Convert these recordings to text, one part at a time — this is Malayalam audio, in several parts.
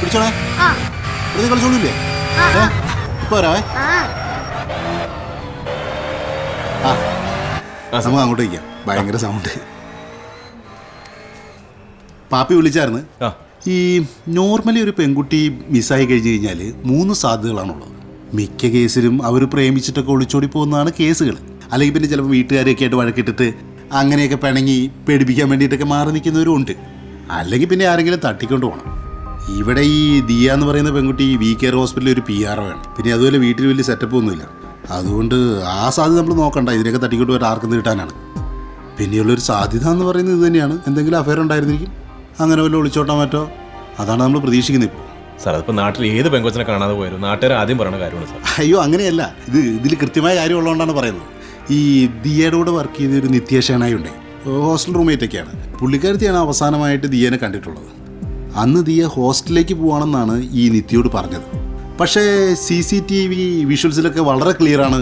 പിടിച്ചോളേ. വെറുതെ കളിച്ചോളൂല്ലേ? ഇപ്പൊ വരാവേ. നമുക്ക് അങ്ങോട്ട് വയ്ക്കാം. ഭയങ്കര സൗണ്ട്. പാപ്പി വിളിച്ചായിരുന്നു. ഈ നോർമലി ഒരു പെൺകുട്ടി മിസ്സായി കഴിഞ്ഞ് കഴിഞ്ഞാൽ 3 സാധ്യതകളാണുള്ളത്. മിക്ക കേസിലും അവർ പ്രേമിച്ചിട്ടൊക്കെ ഒളിച്ചോടി പോകുന്നതാണ് കേസുകൾ. അല്ലെങ്കിൽ പിന്നെ ചിലപ്പോൾ വീട്ടുകാരെയൊക്കെ ആയിട്ട് വഴക്കിട്ടിട്ട് അങ്ങനെയൊക്കെ പിണങ്ങി പേടിപ്പിക്കാൻ വേണ്ടിയിട്ടൊക്കെ മാറി നിൽക്കുന്നവരും ഉണ്ട്. അല്ലെങ്കിൽ പിന്നെ ആരെങ്കിലും തട്ടിക്കൊണ്ട് പോകണം. ഇവിടെ ഈ ദിയ എന്ന് പറയുന്ന പെൺകുട്ടി വി കെയർ ഹോസ്പിറ്റലിൽ ഒരു PR വേണം. പിന്നെ അതുപോലെ വീട്ടിൽ വലിയ സെറ്റപ്പ് ഒന്നുമില്ല. അതുകൊണ്ട് ആ സാധ്യത നമ്മൾ നോക്കണ്ട. ഇതിനൊക്കെ തട്ടിക്കൊണ്ട് പോയിട്ട് ആർക്കും കിട്ടാനാണ്. പിന്നെയുള്ളൊരു സാധ്യത എന്ന് പറയുന്നത് ഇത് തന്നെയാണ്. എന്തെങ്കിലും അഫയർ ഉണ്ടായിരുന്നിരിക്കും. അങ്ങനെ വല്ല ഒളിച്ചോട്ടാൻ പറ്റോ? അതാണ് നമ്മൾ പ്രതീക്ഷിക്കുന്നത് ഇപ്പോൾ. സാർ അതിപ്പോൾ നാട്ടിൽ ഏത് പെങ്കൊച്ചിനെ കാണാതെ പോയാലും നാട്ടുകാർ ആദ്യം പറയുന്ന കാര്യമാണ് സാർ. അയ്യോ അങ്ങനെയല്ല. ഇതിൽ കൃത്യമായ കാര്യം ഉള്ളതുകൊണ്ടാണ് പറയുന്നത്. ഈ ദിയയുടെ കൂടെ വർക്ക് ചെയ്തൊരു നിത്യേഷനായി ഉണ്ട്. ഹോസ്റ്റൽ റൂംമേറ്റൊക്കെയാണ്. പുള്ളിക്കാരത്തിയാണ് അവസാനമായിട്ട് ദിയനെ കണ്ടിട്ടുള്ളത്. അന്ന് ദിയ ഹോസ്റ്റലിലേക്ക് പോവാണെന്നാണ് ഈ നിത്യയോട് പറഞ്ഞത്. പക്ഷേ CCTV വിഷ്വൽസിലൊക്കെ വളരെ ക്ലിയറാണ്.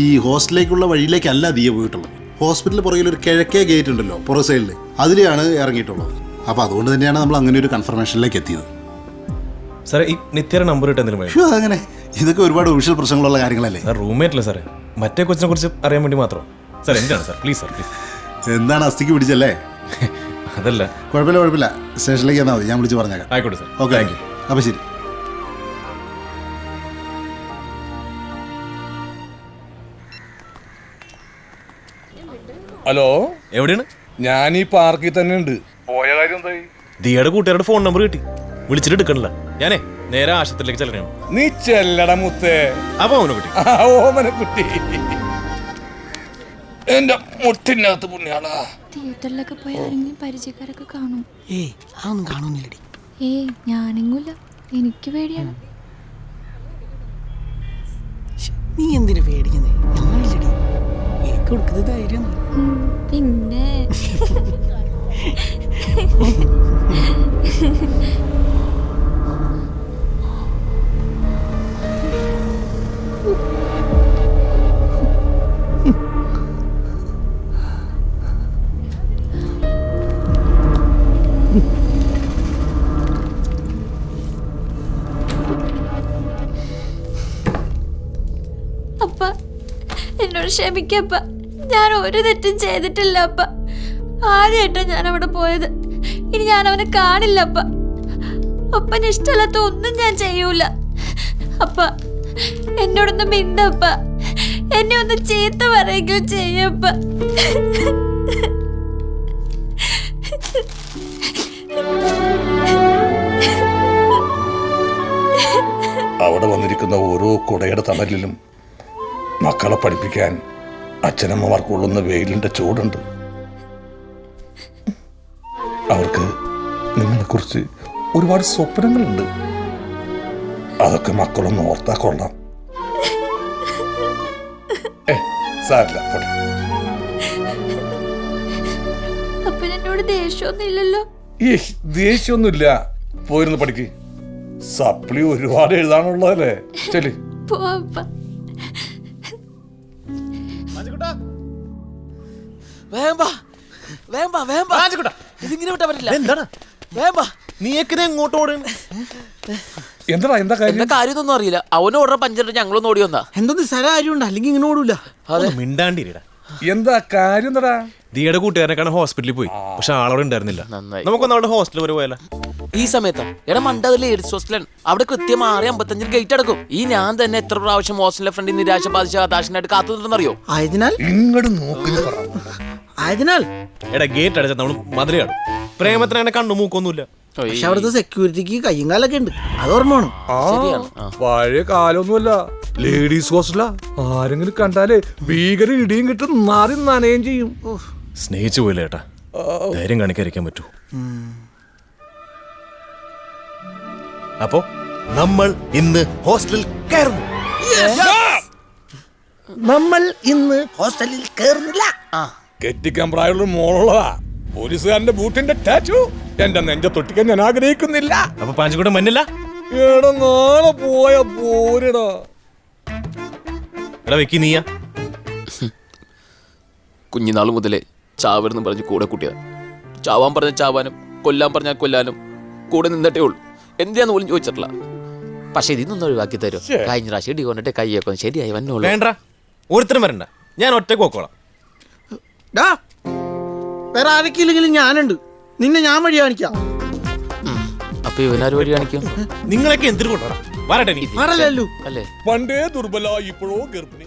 ഈ ഹോസ്റ്റലിലേക്കുള്ള വഴിയിലേക്കല്ല ദിയ പോയിട്ടുള്ളത്. ഹോസ്പിറ്റലിൽ പുറകിലൊരു കിഴക്കേ ഗേറ്റ് ഉണ്ടല്ലോ, പുറ സൈഡിൽ, അതിലെയാണ് ഇറങ്ങിയിട്ടുള്ളത്. അപ്പോൾ അതുകൊണ്ട് തന്നെയാണ് നമ്മൾ അങ്ങനെ ഒരു കൺഫർമേഷനിലേക്ക് എത്തിയത്. സാറേ ഈ നിത്യയുടെ നമ്പർ ഇട്ട് എന്തെങ്കിലും അങ്ങനെ ഇതൊക്കെ ഒരുപാട് വിഷ്വൽ പ്രശ്നങ്ങളുള്ള കാര്യങ്ങളല്ലേ സാർ? റൂംമേറ്റ് അല്ലേ സാറേ, മറ്റേ കൊച്ചിനെ കുറിച്ച് അറിയാൻ വേണ്ടി മാത്രം. സാർ എന്താണ് സാർ, പ്ലീസ് സാർ പ്ലീസ്. എന്താണ് അസ്ഥിക്ക് പിടിച്ചല്ലേ? അതല്ല. കുഴപ്പമില്ല. സ്റ്റേഷനിലേക്ക് വന്നാൽ മതി, ഞാൻ വിളിച്ച് പറഞ്ഞേക്കാം. ആയിക്കോട്ടെ സാർ. Okay, thank you. അപ്പോൾ ശരി. ഹലോ, എവിടെയാണ്? ഞാൻ ഈ പാർക്കിൽ തന്നെ ഉണ്ട്. പോയ കാര്യം എന്തായി? ദിയയുടെ കൂട്ടുകാരുടെ ഫോൺ നമ്പർ കിട്ടി. വിളിച്ചിട്ട് എടുക്കണില്ല. ഞാനേ നേരെ ആശുപത്രിയിലേക്ക് ചെല്ലണം. നീ ചെല്ലട മുത്തേ. അപ്പൊ അവനെ കുട്ടി ഓമന കുട്ടി എന്റെ മുട്ടിനകത്ത് പുണ്യാളാ. തിയേറ്ററിലൊക്കെ പോയി ആരെങ്കിലും പരിചയക്കാരൊക്കെ കാണും? അതൊന്നും കാണുന്നില്ലടി. ഞാനെങ്ങൂല്ല, എനിക്ക് പേടിയാണ്. നീ എന്തിനു പേടിക്കുന്നേ? ഞങ്ങളില്ലടി, എനിക്ക് കൊടുക്കുന്നത് ധൈര്യം. പിന്നെ അപ്പ എന്നോട് ക്ഷമിക്കപ്പ. ഞാൻ ഒരു തെറ്റും ചെയ്തിട്ടില്ല അപ്പ. ആദ്യമായിട്ടാണ് ഞാൻ അവിടെ പോയത്. ഇനി ഞാൻ അവനെ കാണില്ല അപ്പ. അപ്പന് ഇഷ്ടമല്ലാത്ത ഒന്നും ഞാൻ ചെയ്യൂല അപ്പ. എന്നോടൊന്ന് മിണ്ടപ്പ. എന്നെ ഒന്ന് ചീത്ത പറയുകയും ചെയ്യപ്പ. അവിടെ വന്നിരിക്കുന്ന ഓരോ കുടയുടെ തണലിലും മക്കളെ പഠിപ്പിക്കാൻ അച്ഛനമ്മമാർക്കുള്ളുന്ന വെയിലിന്റെ ചൂടുണ്ട്. അവർക്ക് നിങ്ങളെക്കുറിച്ച് ഒരുപാട് സ്വപ്നങ്ങളുണ്ട്. അതൊക്കെ മക്കളൊന്ന് ഓർത്താ കൊള്ളാം. സാരില്ല, പോട്ടെ. അപ്പനോട് ദേഷ്യമൊന്നും ഇല്ലല്ലോ? ദേഷ്യമൊന്നുമില്ല. പോയിരുന്നു പഠിക്ക്. സപ്ലി ഒരുപാട് എഴുതാനുള്ളതല്ലേ. ചെല്ലി പോവാ. ഇതിങ്ങനെ വിട്ടാ പറ്റില്ല. എന്താണ് നീ എങ്ങോട്ട് ഓടുക? എന്താ കാര്യമൊന്നും അറിയില്ല. അവന് ഓർഡർ പഞ്ചറിട്ട് ഞങ്ങളൊന്നും ഓടി വന്നാ. എന്തൊന്നും സ്ഥലം കാര്യമുണ്ട്, അല്ലെങ്കിൽ ഇങ്ങനെ ഓടൂല. മിണ്ടാണ്ടിരിടാ. എന്താ കാര്യം? എന്താ? ദിയയുടെ കൂട്ടുകാരനെ കാണാൻ ഹോസ്പിറ്റലിൽ പോയി. പക്ഷെ ആളവിടെ ഉണ്ടായിരുന്നില്ല. നമുക്കൊന്ന് അവിടെ ഹോസ്റ്റലിൽ വരെ പോയാലോ? ഈ സമയത്താ എടാ മണ്ട, അത് ലേഡീസ് ഹോസ്റ്റലാണ്. അവിടെ കൃത്യം 6:55 ഗേറ്റ് അടക്കും. ഈ ഞാൻ തന്നെ എത്ര പ്രാവശ്യം ഹോസ്റ്റലിലെ ഫ്രണ്ടിൽ നിരാശ ബാധിച്ച ഹതാശനായിട്ട് കാത്തുനിന്നറിയോ? ആയതിനാൽ എടാ ഗേറ്റ് അടച്ചാൽ നമ്മൾ മധുര കാണും. പ്രേമത്തിന് അങ്ങനെ കണ്ണു മൂക്കൊന്നുമില്ല. പക്ഷെ അവിടുത്തെ സെക്യൂരിറ്റിക്ക് കയ്യും കാലൊക്കെ ഉണ്ട്, അത് ഓർമ്മ വേണം. പഴയ കാലൊന്നുമല്ല, ലേഡീസ് ഹോസ്റ്റലാ. ആരെങ്കിലും കണ്ടാലേ ഭീകര ഇടിയും കിട്ടും, മാറി നനയും ചെയ്യും. സ്നേഹിച്ചു പോയില്ല ഏട്ടാ, ധൈര്യം കാണിക്കാതിരിക്കാൻ പറ്റൂ. അപ്പോ നമ്മൾ ഇന്ന് ഹോസ്റ്റലിൽ കയറുന്നു. നമ്മൾ ഇന്ന് ഹോസ്റ്റലിൽ കയറുന്നില്ല. കെട്ടിക്കാൻ പ്രായമുള്ള മോളുള്ളതാ. പോലീസുകാരന്റെ ബൂട്ടിന്റെ ടാറ്റു എന്റെ നെഞ്ച തൊട്ടിക്കാൻ ഞാൻ ആഗ്രഹിക്കുന്നില്ല. അപ്പൊ പാഞ്ചുകൂടെ മഞ്ഞില്ല. എടാ നാളെ പോയ പോരടാ. എടാ വെക്കി നീയാ. കുഞ്ഞിനാൾ മുതലേ ചാവരുന്ന് പറഞ്ഞ് കൂടെ കൂട്ടിയതാ. ചാവാൻ പറഞ്ഞ ചാവാനും കൊല്ലാൻ പറഞ്ഞാൽ കൊല്ലാനും കൂടെ നിന്നിട്ടേ ഉള്ളൂ. എന്തിനാന്ന് പോലും ചോദിച്ചിട്ടില്ല. പക്ഷെ ഇതിന്നൊന്നും ഒഴിവാക്കി തരും. കഴിഞ്ഞ പ്രാവശ്യം ഇടി കൊണ്ടിട്ട് കൈയൊക്കെ ഒന്ന് ശരിയായി വന്നോളൂ. വേണ്ട, ഒരുത്തരും വരണ്ട, ഞാൻ ഒറ്റക്ക് പോക്കോളാം. ഡാ വേറെ ആരൊക്കെയില്ലെങ്കിലും ഞാനുണ്ട്, നിന്നെ ഞാൻ വഴി കാണിക്കാം. അപ്പൊ ഇവനാര് വഴി കാണിക്കും? നിങ്ങളൊക്കെ എന്തിനു കൊണ്ടാണ് വരട്ടെ നീ. ആണല്ലോ അല്ലേ? പണ്ടേ ദുർബല ഇപ്പോഴോ ഗർഭിണി.